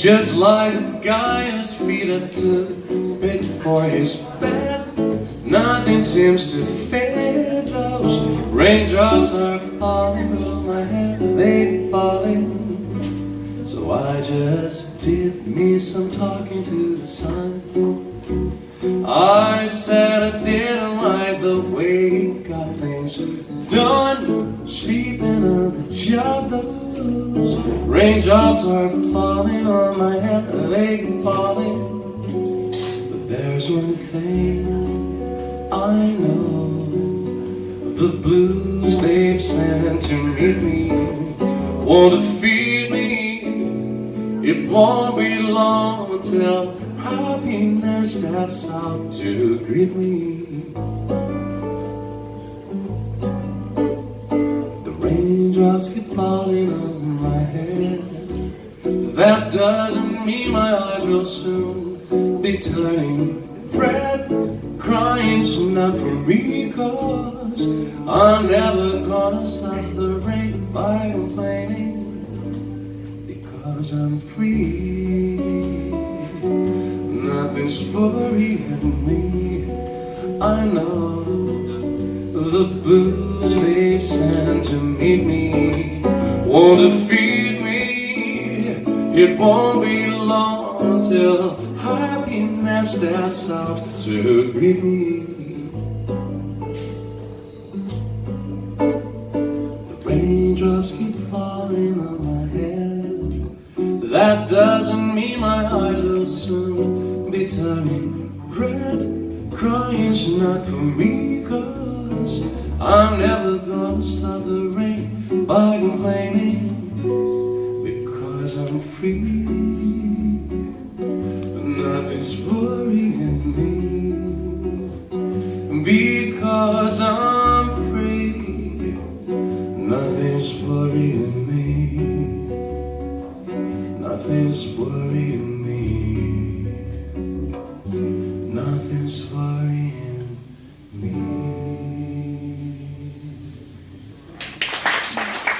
Just like the guy whose feet are too big for his bed. Nothing seems to fit. Those raindrops are falling on my head, they falling. So I just did me some talking to the sun. I said I didn't like the way he got things done. Sleeping on the job, those raindrops are falling on my head, they falling. But there's one thing I know, the blues they've sent to meet me won't defeat me. It won't be long until happiness steps out to greet me. The raindrops keep falling on my head. That doesn't mean my eyes will soon be turning red. Crying's not for me, 'cause I'm never gonna stop the rain by complaining. Because I'm free, nothing's worrying me. I know the blues they've sent to meet me won't defeat me. It won't be long until happiness steps out to greet me. The raindrops keep falling on my head. That doesn't mean my eyes will soon be turning red. Crying's not for me, 'cause I'm never gonna stop the rain by complaining. Because I'm free, nothing's worrying me. Because I'm free, nothing's worrying me. Nothing's worrying me.